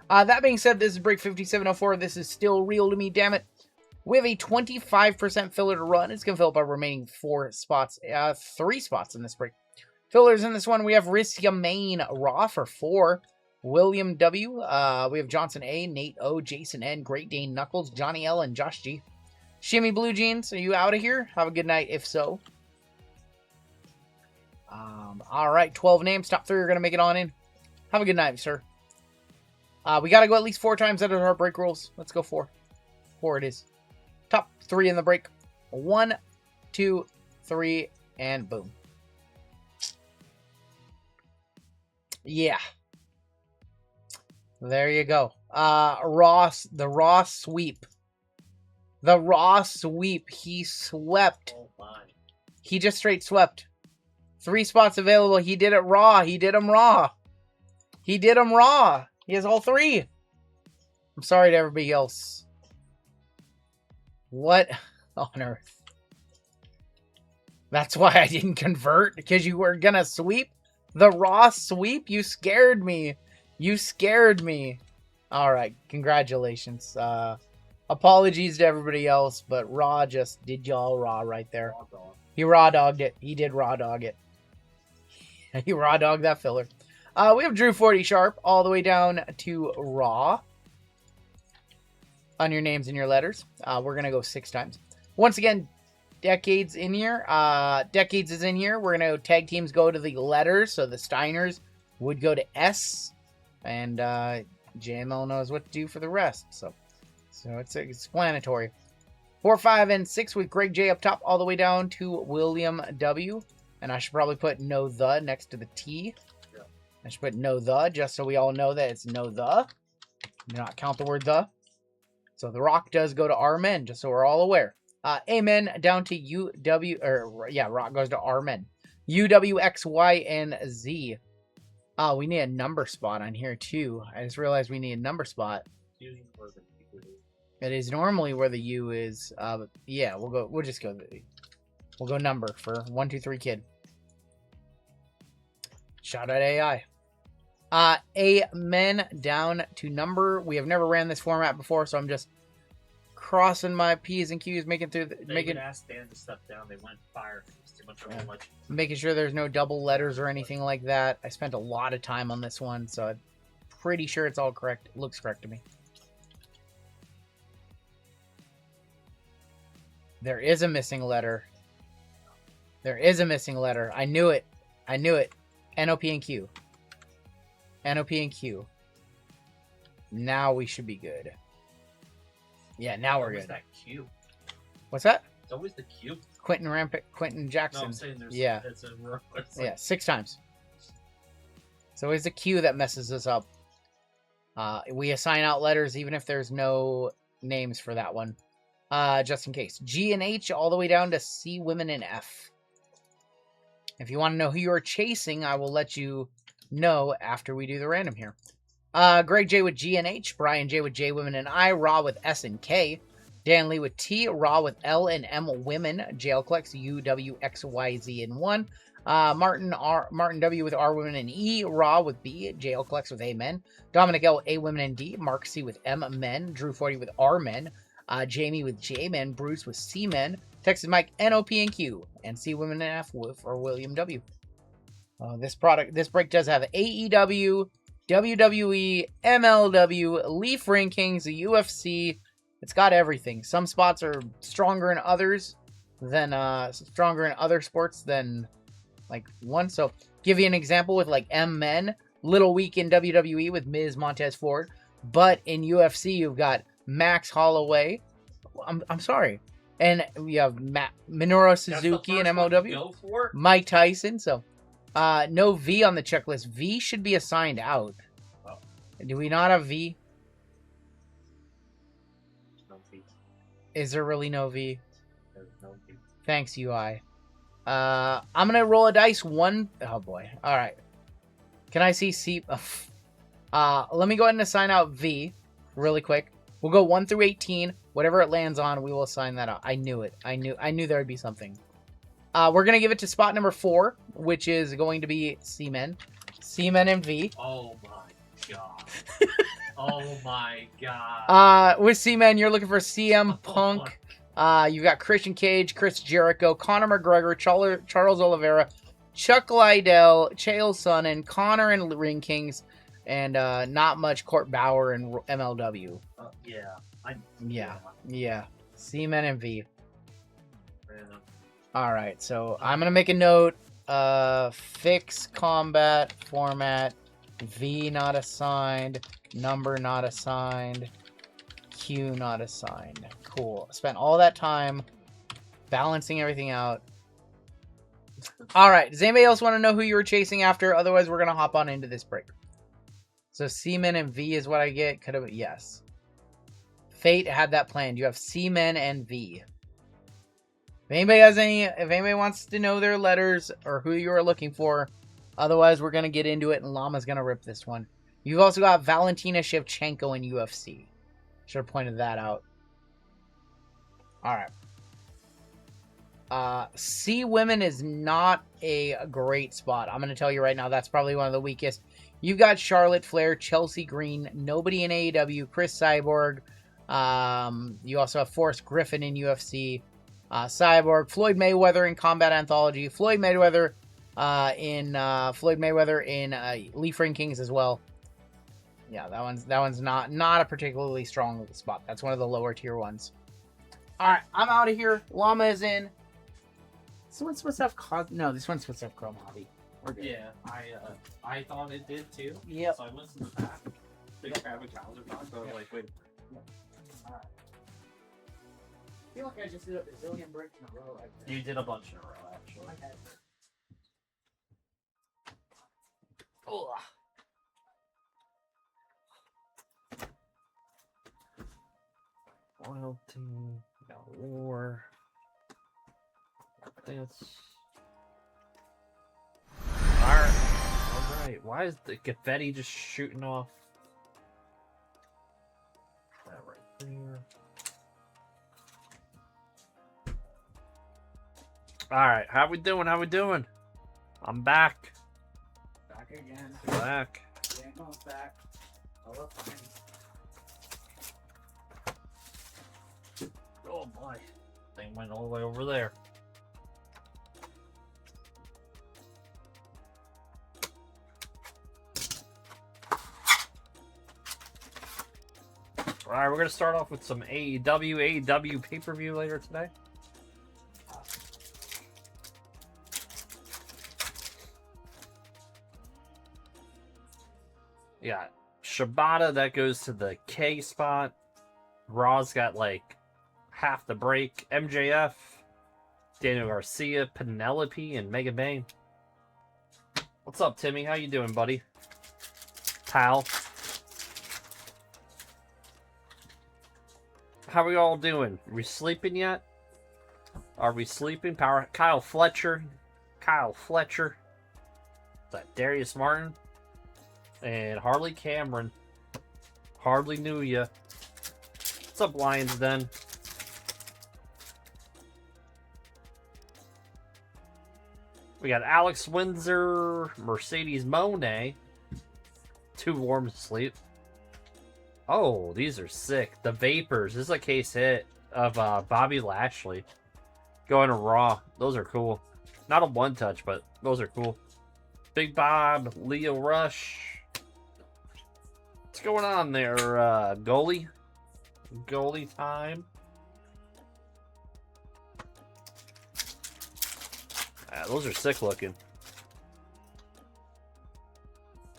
That being said, this is break 5704. This is still real to me, damn it. We have a 25% filler to run. It's going to fill up our remaining 3 spots in this break. Fillers in this one, we have Riskia Main Raw for 4. William W. We have Johnson A, Nate O, Jason N, Great Dane Knuckles, Johnny L, and Josh G. Shimmy Blue Jeans, are you out of here? Have a good night, if so. All right, 12 names. Top 3 are going to make it on in. Have a good night, sir. We got to go at least 4 times out of our break rules. Let's go 4. 4 it is. Top 3 in the break. 1, 2, 3, and boom. Yeah. There you go. The Raw sweep. The Raw sweep. He swept. Oh my. He just straight swept. 3 spots available. He did it raw. He did them raw. He did them raw. He has all 3. I'm sorry to everybody else. What on earth? That's why I didn't convert, because you were gonna sweep? The Raw sweep? You scared me. You scared me. Alright, congratulations. Apologies to everybody else, but Raw just did y'all raw right there. He raw dogged it. He did raw dog it. He raw dogged that filler. We have Drew 40 Sharp all the way down to Raw. On your names and your letters. We're going to go 6 times. Once again, Decades in here. Decades is in here. We're going to tag teams go to the letters. So the Steiners would go to S. And JML knows what to do for the rest. So it's explanatory. 4, 5, and 6 with Greg J up top all the way down to William W. And I should probably put no the next to the T. Yeah. I should put no the just so we all know that it's no the. Do not count the word the. So the Rock does go to R men, just so we're all aware. Amen down to UW, or yeah, Rock goes to R men. U, W, X, Y, and Z. We need a number spot on here too. I just realized we need a number spot. It is normally where the U is. But yeah, we'll just go. We'll go number for 1, 2, 3 kid. Shout out AI. Amen down to number. We have never ran this format before, so I'm just crossing my P's and Q's, making through the, making asked Dan to step down. They went fire. It's too much of much. Making sure there's no double letters or anything like that. I spent a lot of time on this one, so I'm pretty sure it's all correct. It looks correct to me. There is a missing letter. There is a missing letter. I knew it. I knew it. NOP and Q. NOP and Q. Now we should be good. Yeah, now we're good. That Q. What's that? It's always the Q. Quentin Jackson. No, I'm saying there's, yeah. It's yeah, 6 times. So it's the Q that messes us up. We assign out letters even if there's no names for that one. Just in case. G and H all the way down to C, women, and F. If you want to know who you're chasing, I will let you know after we do the random here. Greg J with G and H, Brian J with J, women, and I, Raw with S and K, Dan Lee with T, Raw with L and M, women, JL collects U, W, X, Y, Z, and 1. Martin W with R, women, and E, Raw with B, JL collects with A, men. Dominic L, A, women, and D, Mark C with M, men. Drew 40 with R, men. Jamie with J, men. Bruce with C, men. Texas Mike, NOP and Q, and C, women, and F for William W. This break does have AEW, WWE, MLW, Leaf Rankings, the UFC. It's got everything. Some spots are stronger in others than stronger in other sports than like one. So give you an example with like M Men, little weak in WWE with Miz, Montez Ford, but in UFC you've got Max Holloway. I'm sorry. And we have Minoru Suzuki and MLW. Mike Tyson. So no V on the checklist. V should be assigned out. Oh. Do we not have V? No V. Is there really no V? There's no V. Thanks, UI. I'm going to roll a dice. Oh, boy. All right. Can I see C? Let me go ahead and assign out V really quick. We'll go 1 through 18. Whatever it lands on, we will assign that out. I knew it. I knew there would be something. We're going to give it to spot number 4, which is going to be C-Men. C-Men and V. Oh, my God. Oh my god. With C-Men, you're looking for CM Punk. You've got Christian Cage, Chris Jericho, Conor McGregor, Charles Oliveira, Chuck Liddell, Chael Sonnen, Connor and Ring Kings, and not much Court Bauer and MLW. Yeah. C-Men and V. Yeah. All right, so I'm gonna make a note. Fix combat format. V not assigned. Number not assigned. Q not assigned. Cool. Spent all that time balancing everything out. All right. Does anybody else want to know who you were chasing after? Otherwise, we're gonna hop on into this break. So C-Men and V is what I get. Could have yes. Fate had that planned. You have C-Men and V. If anybody wants to know their letters or who you are looking for, otherwise we're gonna get into it and Llama's gonna rip this one. You've also got Valentina Shevchenko in UFC. Should have pointed that out. All right. C women is not a great spot. I'm gonna tell you right now. That's probably one of the weakest. You've got Charlotte Flair, Chelsea Green, nobody in AEW, Chris Cyborg. You also have Forrest Griffin in UFC. Cyborg, Floyd Mayweather in Combat Anthology, Floyd Mayweather in Leaf Ring Kings as well. Yeah, that one's not a particularly strong spot. That's one of the lower tier ones. All right, I'm out of here. Llama is in. This one's supposed to have no. This one's supposed to have Chrome Hobby. Yeah, I thought it did too. Yep. So I listened to that. They don't have a calendar box, so I was like, wait. All right. I feel like I just did a bazillion bricks in a row. You did a bunch in a row, actually. Oh. Loyalty, got war. This. Alright. Why is the confetti just shooting off? That right there. Alright, how we doing? I'm back. Back again. Back. Dan comes back. Oh, fine. Oh boy. Thing went all the way over there. Alright, we're going to start off with some AEW pay-per-view later today. Yeah, Shibata, that goes to the K spot. Raw's got like half the break. MJF, Daniel Garcia, Penelope, and Mega Bang. What's up, Timmy? How you doing, buddy? Pal. How we all doing? We sleeping yet? Are we sleeping? Kyle Fletcher. Is that Darius Martin? And Harley Cameron. Hardly knew ya. What's up, Lions Den? We got Alex Windsor, Mercedes Moné. Too warm to sleep. Oh, these are sick. The Vapors. This is a case hit of Bobby Lashley. Going to Raw. Those are cool. Not a one-touch, but those are cool. Big Bob, Leo Rush. What's going on there, goalie? Goalie time. Those are sick looking.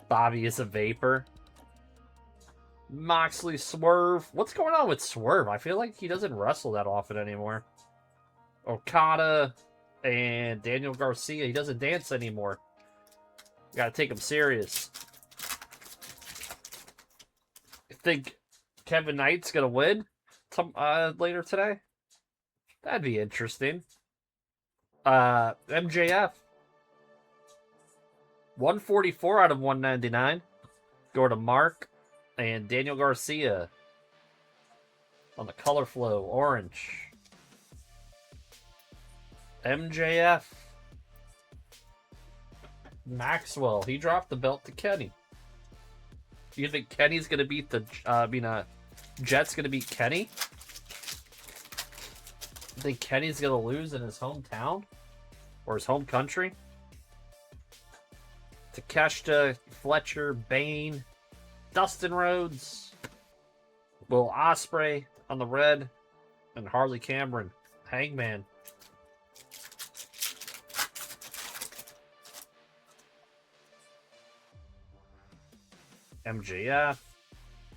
Bobby is a Vapor. Moxley, Swerve. What's going on with Swerve? I feel like he doesn't wrestle that often anymore. Okada and Daniel Garcia. He doesn't dance anymore. Gotta take him serious. I think Kevin Knight's gonna win later today. That'd be interesting. MJF. 144 out of 199. Go to Mark and Daniel Garcia on the color flow, orange. MJF. Maxwell, he dropped the belt to Kenny. You think Kenny's gonna beat the? Jet's gonna beat Kenny? You think Kenny's gonna lose in his hometown or his home country? Takeshita, Fletcher, Bane, Dustin Rhodes, Will Ospreay on the red, and Harley Cameron, Hangman. MJF.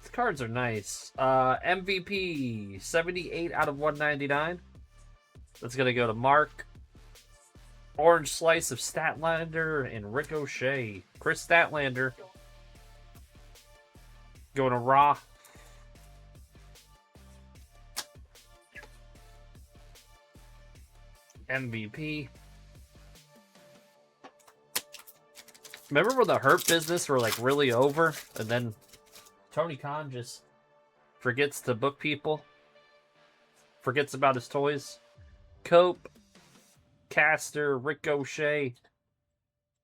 These cards are nice. MVP, 78 out of 199. That's going to go to Mark. Orange Slice of Statlander and Ricochet. Chris Statlander. Going to Raw. MVP. Remember when the Hurt Business were like really over, and then Tony Khan just forgets to book people, forgets about his toys? Cope, Caster, Ricochet,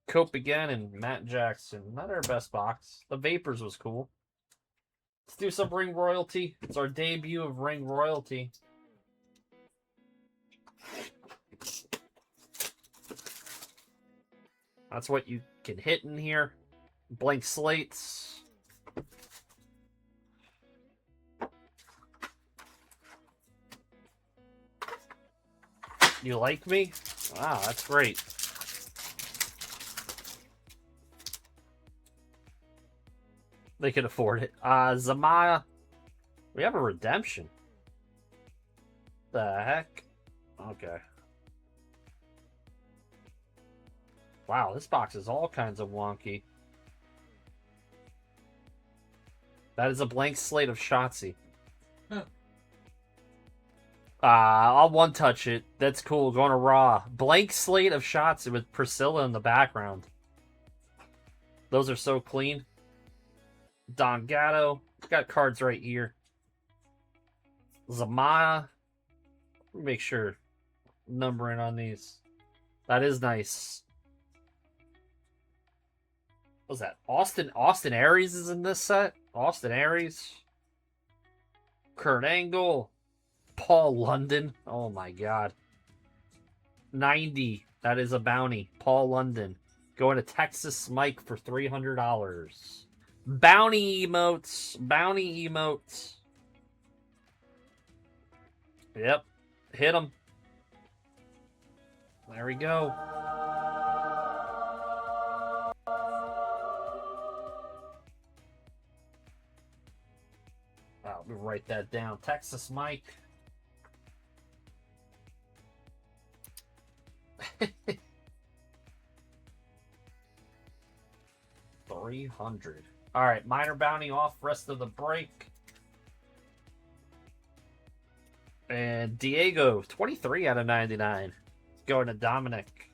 Cope again, and Matt Jackson. Not our best box. The Vapors was cool. Let's do some Ring Royalty. It's our debut of Ring Royalty. That's what you can hit in here. Blank slates. You like me? Wow, that's great. They can afford it. Zamaya. We have a redemption. The heck? Okay. Wow, this box is all kinds of wonky. That is a blank slate of Shotzi. Huh. I'll one-touch it. That's cool. Going to Raw. Blank slate of Shotzi with Priscilla in the background. Those are so clean. Don Gatto. Got cards right here. Zamaya. Make sure numbering on these. That is nice. What's that? Austin Aries is in this set. Austin Aries. Kurt Angle. Paul London. Oh my god. 90. That is a bounty. Paul London. Going to Texas Mike for $300. Bounty emotes. Bounty emotes. Yep. Hit him. There we go. Let me write that down. Texas Mike. $300. All right, minor bounty off. Rest of the break. And Diego, 23 out of 99. Going to Dominic.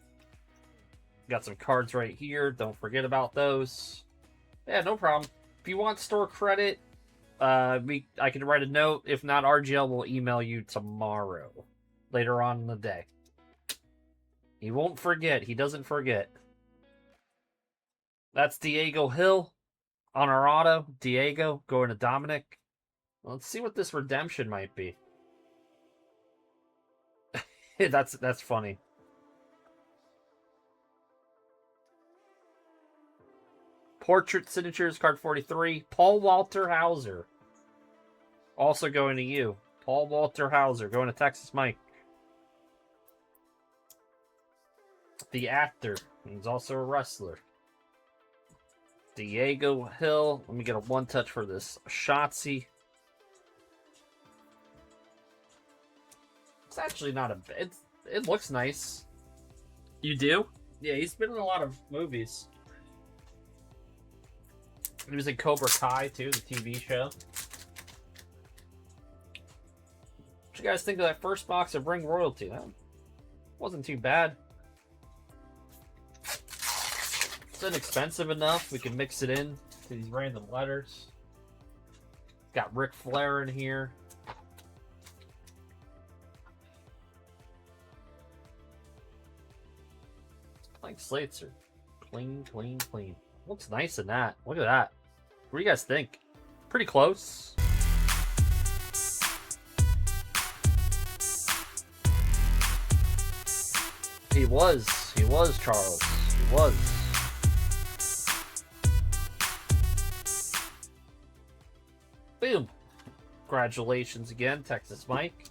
Got some cards right here. Don't forget about those. Yeah, no problem. If you want store credit, I can write a note. If not, RGL will email you tomorrow, later on in the day. He won't forget. He doesn't forget. That's Diego Hill on our auto. Diego going to Dominic. Let's see what this redemption might be. That's funny. Portrait Signatures, card 43. Paul Walter Hauser. Also going to you. Paul Walter Hauser, going to Texas Mike. The actor. He's also a wrestler. Diego Hill. Let me get a one-touch for this Shotzi. It's actually not a... It looks nice. You do? Yeah, he's been in a lot of movies. He was in Cobra Kai, too, the TV show. What you guys think of that first box of Ring Royalty? That wasn't too bad. It's inexpensive enough. We can mix it in to these random letters. Got Ric Flair in here. Blank slates are clean, clean, clean. Looks nice in that. Look at that. What do you guys think? Pretty close. He was Charles. He was. Boom. Congratulations again, Texas Mike.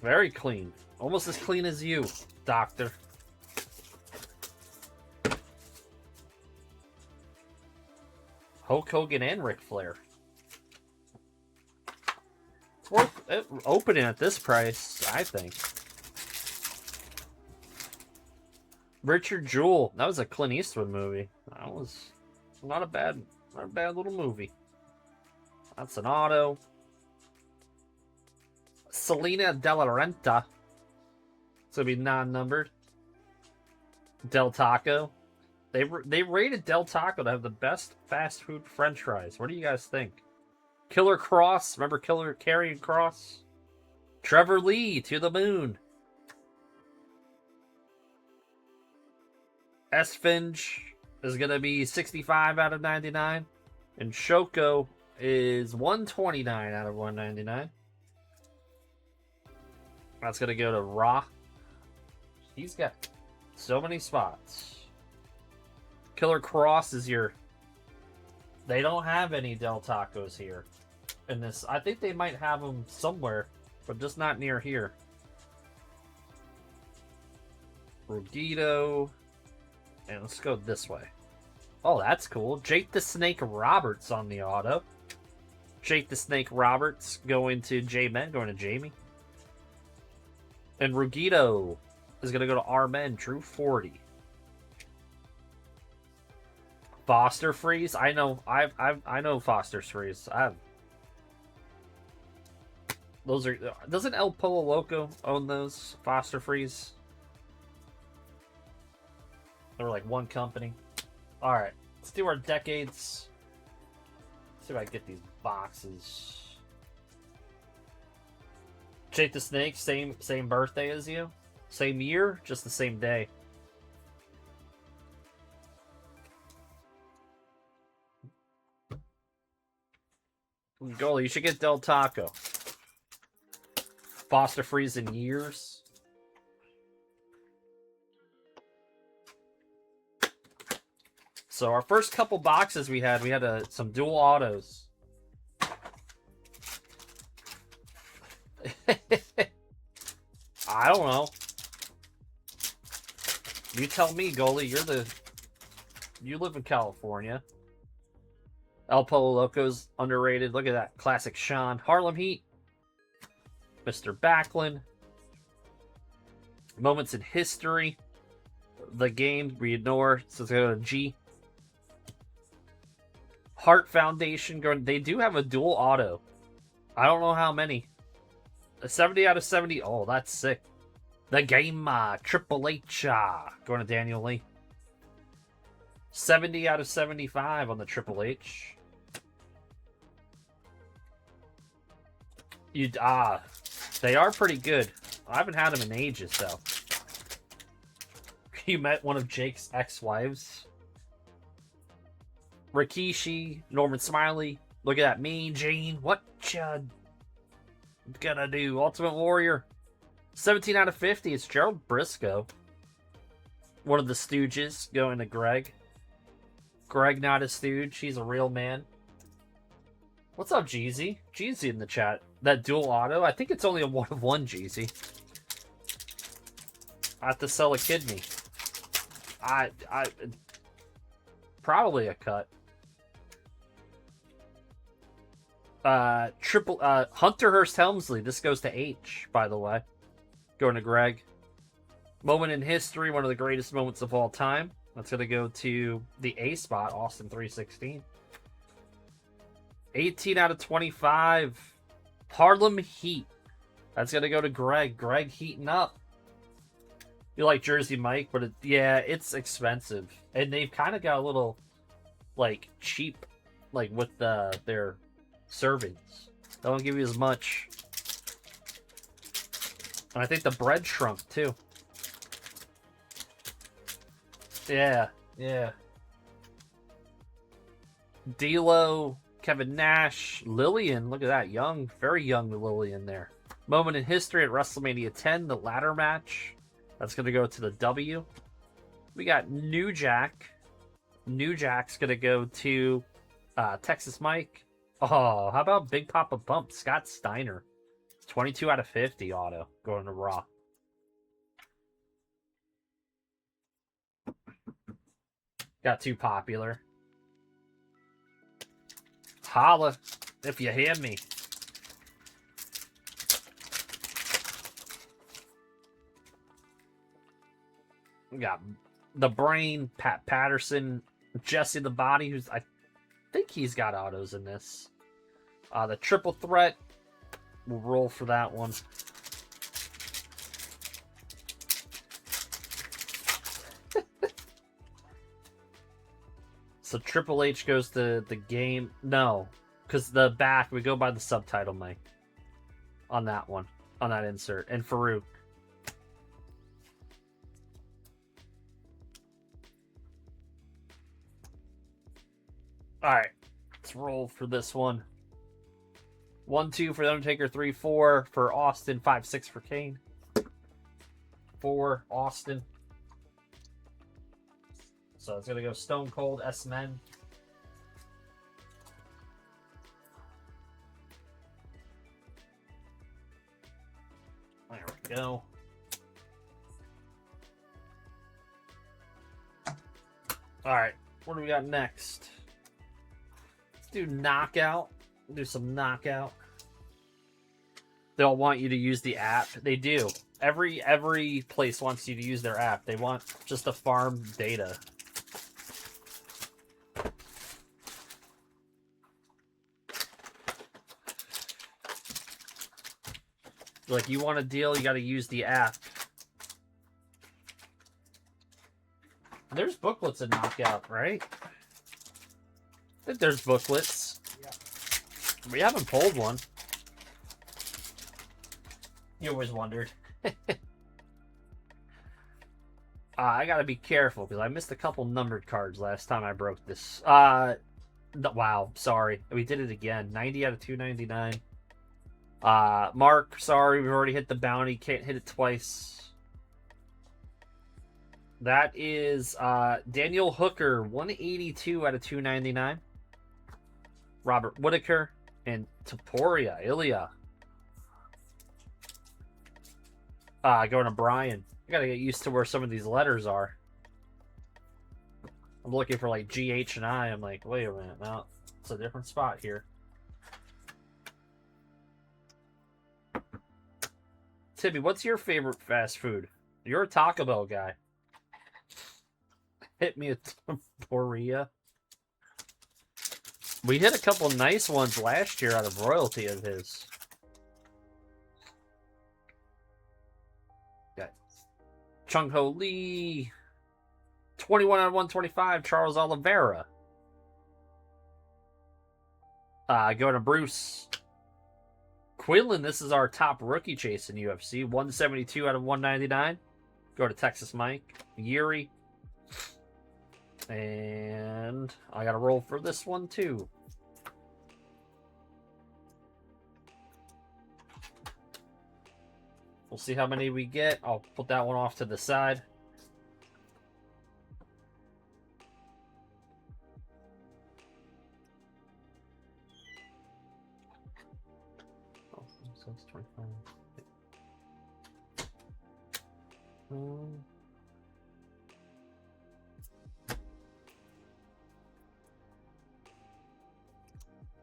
Very clean. Almost as clean as you, Doctor. Hulk Hogan and Ric Flair. It's worth it opening at this price, I think. Richard Jewell. That was a Clint Eastwood movie. That was not a bad little movie. That's an auto. Selena De La Renta. It's gonna be non-numbered. Del Taco. They rated Del Taco to have the best fast food French fries. What do you guys think? Killer Cross. Remember Karrion Cross? Trevor Lee to the moon. Esfinge is gonna be 65 out of 99, and Shoko is 129 out of 199. That's gonna go to Ra. He's got so many spots. Killer Cross is your... They don't have any Del Tacos here in this. I think they might have them somewhere, but just not near here. Rugito. And let's go this way. Oh, that's cool. Jake the Snake Roberts on the auto. Jake the Snake Roberts going to J-Men, going to Jamie. And Rugito is going to go to R-Men, Drew 40. Foster Freeze. I know Foster Freeze. Those are. Doesn't El Polo Loco own those Foster Freeze? They were like one company. All right, let's do our decades. Let's see if I can get these boxes. Jake the Snake, same birthday as you, same year, just the same day. Goalie, you should get Del Taco. Foster Freeze in years. So our first couple boxes we had some dual autos. I don't know. You tell me, goalie. You live in California. El Polo Loco's underrated. Look at that. Classic Sean. Harlem Heat. Mr. Backlund. Moments in History. The Game. We ignore. So let's go to G. Heart Foundation. They do have a dual auto. I don't know how many. A 70 out of 70. Oh, that's sick. The Game. Triple H. Going to Daniel Lee. 70 out of 75 on the Triple H. They are pretty good. I haven't had them in ages, though. You met one of Jake's ex-wives. Rikishi, Norman Smiley. Look at that, Mean Gene. What you gonna do? Ultimate Warrior. 17 out of 50. It's Gerald Briscoe. One of the Stooges going to Greg. Greg, not a stooge. He's a real man. What's up, Jeezy? Jeezy in the chat. That dual auto? I think it's only a 1 of 1, Jeezy. I have to sell a kidney. I probably a cut. Hunter Hearst Helmsley. This goes to H, by the way. Going to Greg. Moment in history, one of the greatest moments of all time. That's going to go to the A spot, Austin 316. 18 out of 25. Harlem Heat. That's going to go to Greg. Greg heating up. You like Jersey Mike, but it's expensive. And they've kind of got a little, like, cheap, like, with their servings. They don't give you as much. And I think the bread shrunk, too. Yeah. D'Lo, Kevin Nash, Lillian. Look at that. Young, very young Lillian there. Moment in history at WrestleMania 10, the ladder match. That's going to go to the W. We got New Jack. New Jack's going to go to Texas Mike. Oh, how about Big Papa Bump? Scott Steiner. 22 out of 50 auto going to Raw. Got too popular. Holla if you hear me. We got the Brain, Pat Patterson, Jesse the Body, who's I think he's got autos in this. The Triple Threat. We'll roll for that one. So Triple H goes to the game. No, because the back, we go by the subtitle, Mike. On that one. On that insert. And Farouk. Alright. Let's roll for this one. 1-2 for The Undertaker, 3-4 for Austin, 5-6 for Kane. 4 Austin. So it's going to go Stone Cold, S-Men. There we go. Alright, what do we got next? Let's do Knockout. Do some Knockout. They'll want you to use the app. They do. Every place wants you to use their app. They want just the farm data. Like, you want a deal, you got to use the app. There's booklets in Knockout, right? I think there's booklets. Yeah. We haven't pulled one. You always wondered. I gotta be careful because I missed a couple numbered cards last time I broke this. Wow, sorry. We did it again. 90 out of 299. Mark, sorry, we've already hit the bounty. Can't hit it twice. That is Daniel Hooker, 182 out of 299. Robert Whitaker and Taporia, Ilya. Going to Brian. I gotta get used to where some of these letters are. I'm looking for like G, H, and I. I'm like, wait a minute. No, it's a different spot here. Timmy, what's your favorite fast food? You're a Taco Bell guy. Hit me a Taporia. We hit a couple nice ones last year out of royalty of his. Got Chung Ho Lee. 21 out of 125, Charles Oliveira. Going to Bruce. Quinlan, this is our top rookie chase in UFC. 172 out of 199. Go to Texas Mike. Yuri. And I got to roll for this one too. We'll see how many we get. I'll put that one off to the side. Oh, so it's 25.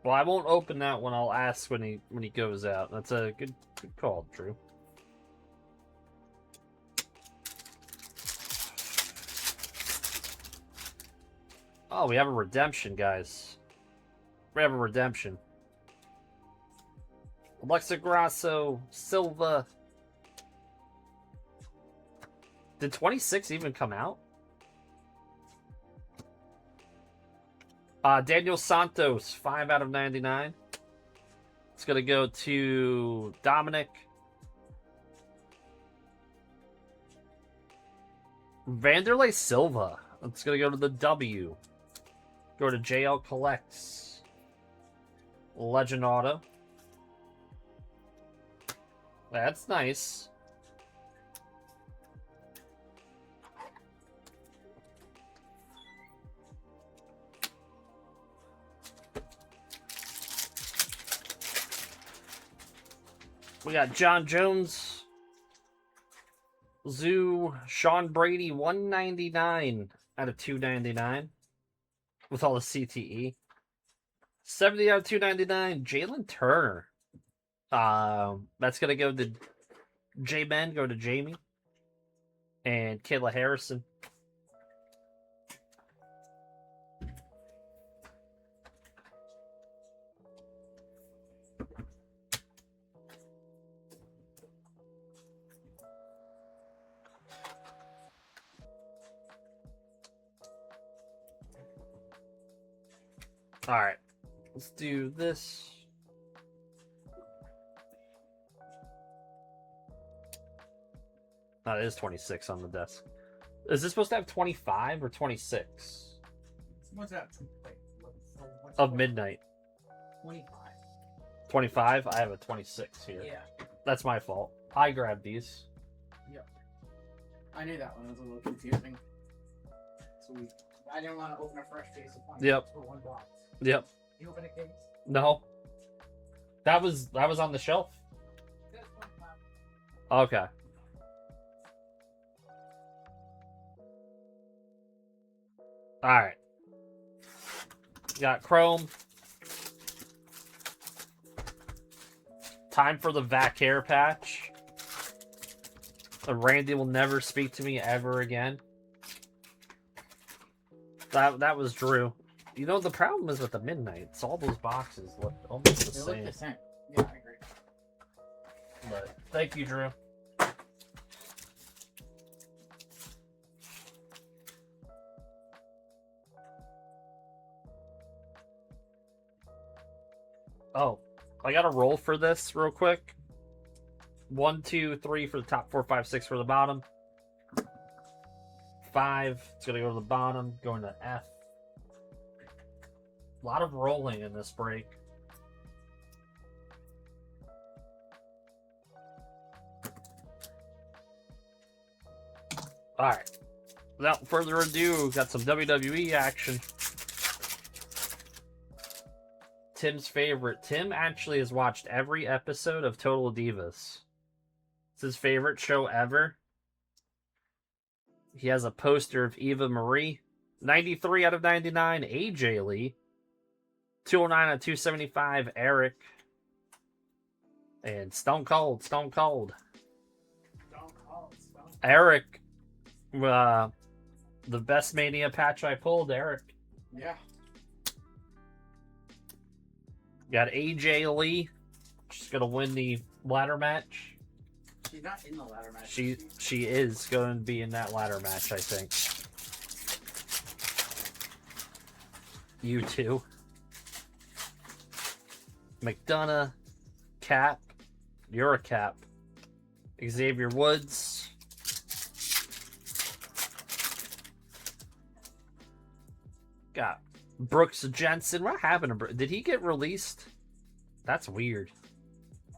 Well, I won't open that one. I'll ask when he goes out. That's a good call, Drew. Oh, we have a redemption, guys. We have a redemption. Alexa Grasso, Silva. Did 26 even come out? Daniel Santos, 5 out of 99. It's going to go to Dominic. Vanderlei Silva. It's going to go to the W. Go to JL Collects. Legend Auto. That's nice. We got John Jones, Zoo, Sean Brady, 199 out of 299 with all the CTE. 70 out of 299, Jalen Turner. That's going to go to J-Ben, go to Jamie, and Kayla Harrison. All right, let's do this. Oh, it is 26 on the desk. Is this supposed to have 25 or 26? What's that? Of midnight. 25. 25? I have a 26 here. Yeah. That's my fault. I grabbed these. Yep. I knew that one was a little confusing. So I didn't want to open a fresh case of 20 Yep. for one box. Yep. You open a case? No. That was on the shelf. That's 25. Okay. All right. Got Chrome. Time for the vac hair patch. Randy will never speak to me ever again. That was Drew. You know, the problem is with the Midnights, all those boxes look almost the They same. look the same. Yeah, I agree. But thank you, Drew. Oh, I got a roll for this real quick. 1, 2, 3 for the top 4, 5, 6 for the bottom. 5, it's gonna go to the bottom, going to F. A lot of rolling in this break. Alright. Without further ado, got some WWE action. Tim's favorite. Tim actually has watched every episode of Total Divas. It's his favorite show ever. He has a poster of Eva Marie. 93 out of 99, AJ Lee. 209 out of 275, Eric. And Stone Cold. Eric. The best Mania patch I pulled, Eric. Yeah. Got AJ Lee. She's gonna win the ladder match. She's not in the ladder match. She is going to be in that ladder match, I think. You too. McDonough, Cap. You're a Cap. Xavier Woods. Got Brooks Jensen. What happened to Brooks? Did he get released? That's weird.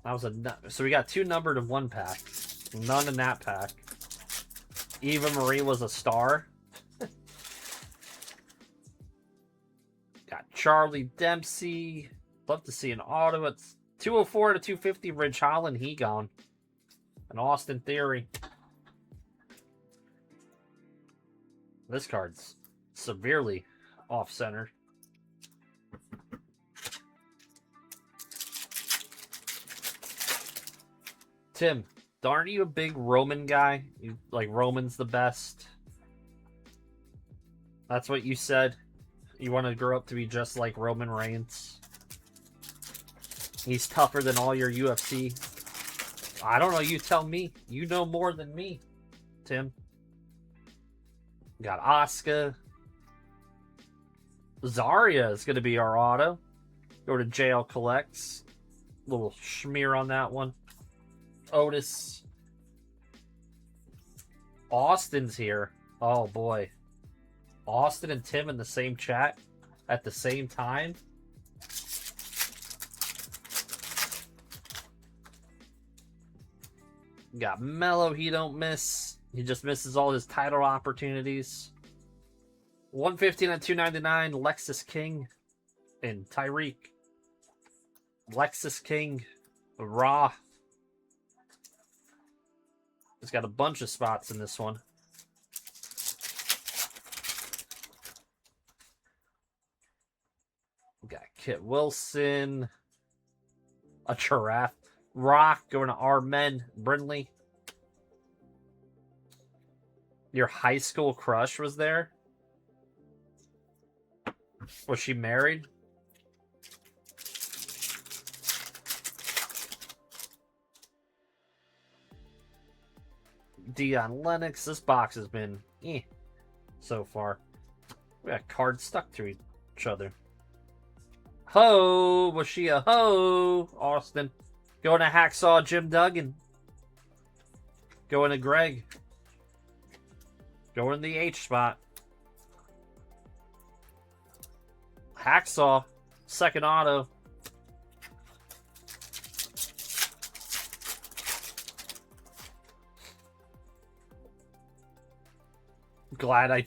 That was so we got 2 numbered in 1 pack. None in that pack. Eva Marie was a star. Got Charlie Dempsey. Love to see an auto. It's 204 to 250. Ridge Holland, he gone. And Austin Theory. This card's severely off-center. Tim, aren't you a big Roman guy? You like Roman's the best. That's what you said. You want to grow up to be just like Roman Reigns. He's tougher than all your UFC. I don't know. You tell me. You know more than me, Tim. Got Asuka. Zarya is going to be our auto. Go to JL Collects. Little schmear on that one. Otis. Austin's here. Oh boy. Austin and Tim in the same chat. at the same time. Got Mello, he don't miss. He just misses all his title opportunities. 115 at 299, Lexus King and Tyreek. Lexus King, Raw. He's got a bunch of spots in this one. We got Kit Wilson, a giraffe. Rock going to our men, Brindley. Your high school crush was there? Was she married? Dion Lennox. This box has been so far. We got cards stuck to each other. Ho! Was she a ho? Austin. Going to Hacksaw, Jim Duggan. Going to Greg. Going to the H spot. Hacksaw. Second auto. Glad I...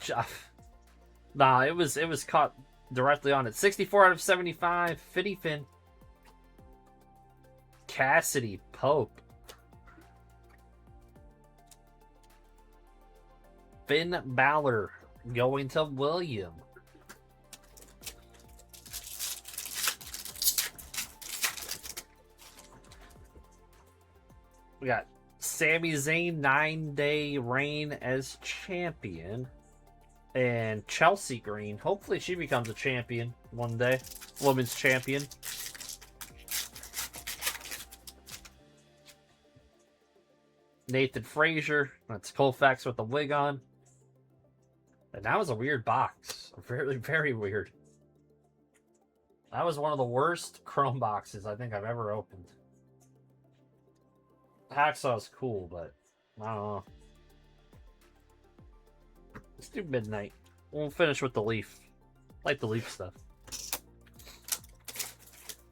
Nah, it was caught directly on it. 64 out of 75. Fitty Finn. Cassidy Pope. Finn Balor going to William. We got Sami Zayn 9-day reign as champion. And Chelsea Green. Hopefully she becomes a champion one day. Women's champion. Nathan Frazier. That's Colfax with the wig on. And that was a weird box. Very, very weird. That was one of the worst Chrome boxes I think I've ever opened. Hacksaw's cool, but I don't know. Let's do Midnight. We'll finish with the Leaf. Like the Leaf stuff.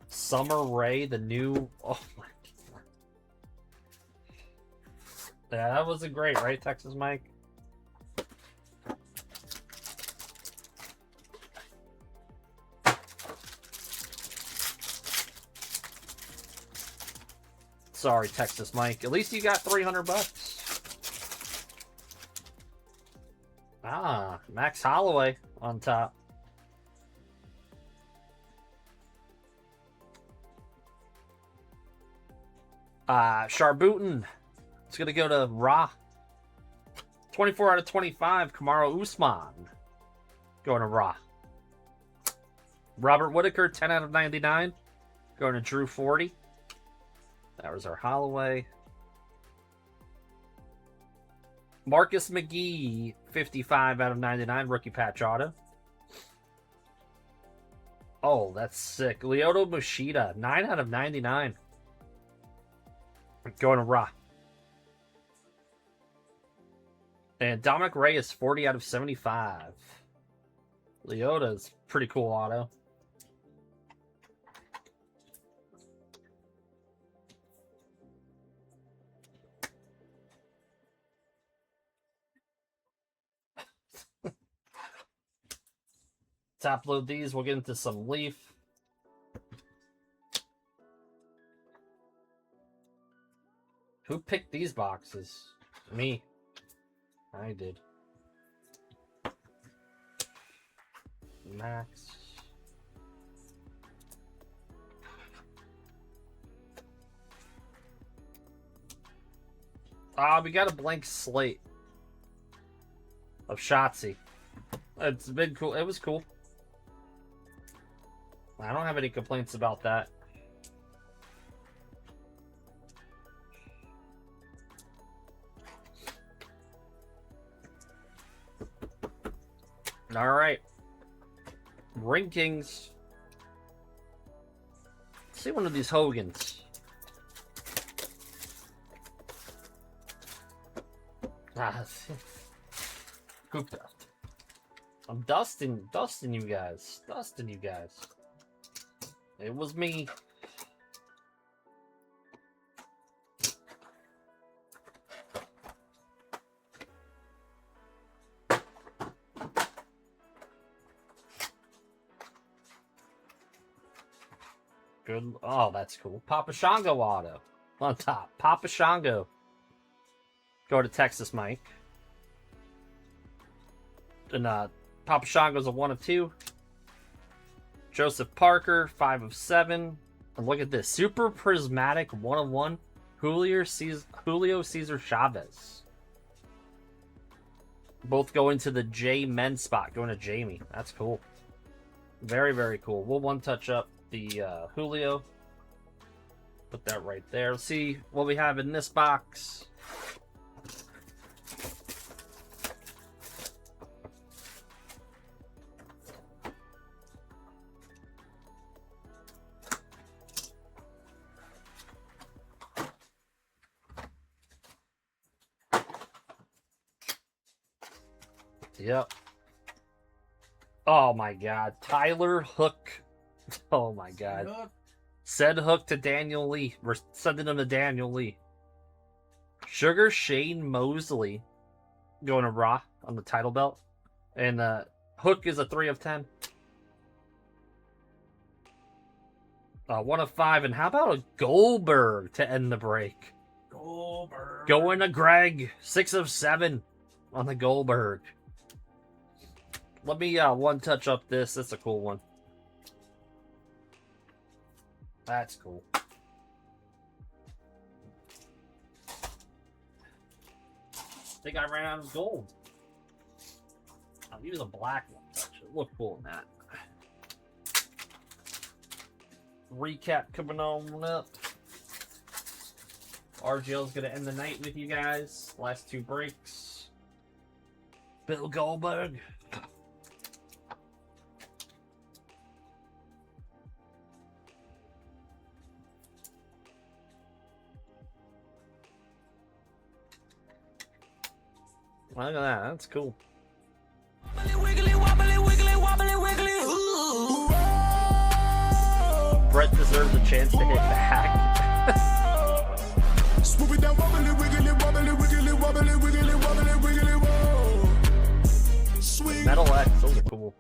Summer Rae, the new... Oh my God. Yeah, that wasn't great, right, Texas Mike? Sorry, Texas Mike. At least you got $300. Ah, Max Holloway on top. Sharbutin. It's going to go to Ra. 24 out of 25. Kamaru Usman. Going to Ra. Robert Whitaker, 10 out of 99. Going to Drew 40. That was our Holloway. Marcus McGee, 55 out of 99. Rookie patch auto. Oh, that's sick. Lyoto Machida, 9 out of 99. Going to Ra. And Dominic Reyes, 40 out of 75. Leota's pretty cool auto. Top load these. We'll get into some Leaf. Who picked these boxes? Me. I did. Max. We got a blank slate of Shotzi. It's been cool. It was cool. I don't have any complaints about that. All right. Rankings. Let's see one of these Hogans. Gupta. I'm dusting you guys. It was me. Good. Oh, that's cool. Papa Shango auto on top. Papa Shango. Go to Texas Mike. And Papa Shango's a 1 of 2. Joseph Parker, 5 of 7. And look at this. Super Prismatic 1 of 1. Julio Cesar Chavez. Both going to the J men spot. Going to Jamie. That's cool. Very, very cool. We'll one touch up the Julio. Put that right there. Let's see what we have in this box. Yep. Oh my god. Tyler Hook. Oh my god. Said Hook to Daniel Lee. We're sending him to Daniel Lee. Sugar Shane Mosley going to Raw on the title belt. And Hook is a 3 of 10. 1 of 5. And how about a Goldberg to end the break? Goldberg. Going to Greg. 6 of 7 on the Goldberg. Let me one touch up this. That's a cool one. That's cool. I think I ran out of gold. I'll use a black one. It look cool in that. Recap coming on up. RGL is going to end the night with you guys. Last 2 breaks. Bill Goldberg. Look at that. That's cool. Brett deserves a chance to hit back. Metal X, those are cool.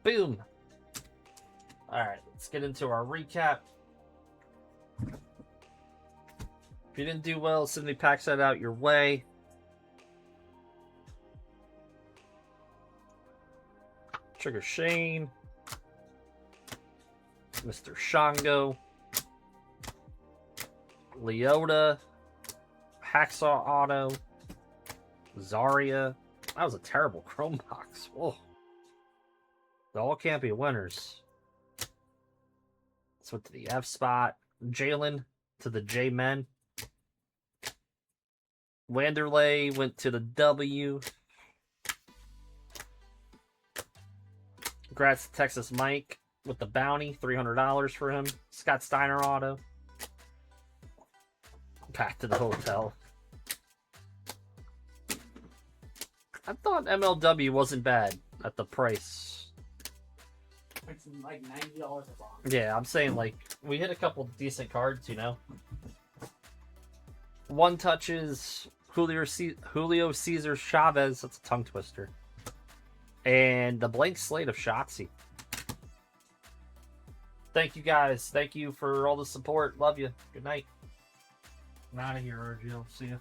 Boom. Alright, let's get into our recap. If you didn't do well, Sydney packs that out your way. Sugar Shane, Mr. Shango, Leota, Hacksaw Auto, Zarya. That was a terrible chrome box. Whoa. They all can't be winners. Let's went to the F spot. Jalen to the J men. Wanderlei went to the W. Congrats to Texas Mike with the bounty, $300 for him. Scott Steiner auto. Back to the hotel. I thought MLW wasn't bad at the price. It's like $90 a box. Yeah, I'm saying like we hit a couple decent cards, you know. One touches Julio Cesar Chavez. That's a tongue twister. And the blank slate of Shotzi. Thank you guys. Thank you for all the support. Love you. Good night. I'm out of here, RGL. See ya.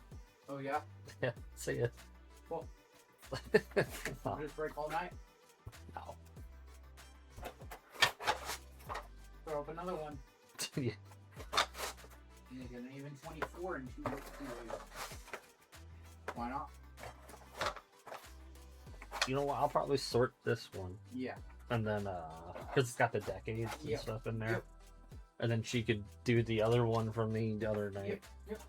Oh, yeah? Yeah, see ya. Cool. Oh, Just break all night? no. Throw up another one. Yeah. You get an even 24 and 2 days. Why not? You know what? I'll probably sort this one. Yeah. And then, because it's got the decades and Yep. stuff in there. Yep. And then she could do the other one from me the other night. Yep.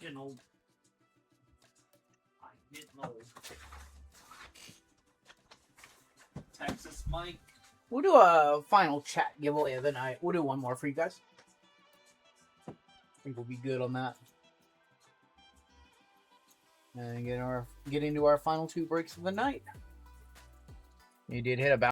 Getting old. I'm getting old. Texas Mike We'll do a final chat giveaway of the night. We'll do one more for you guys. I think we'll be good on that. And get into our final 2 breaks of the night. You did hit about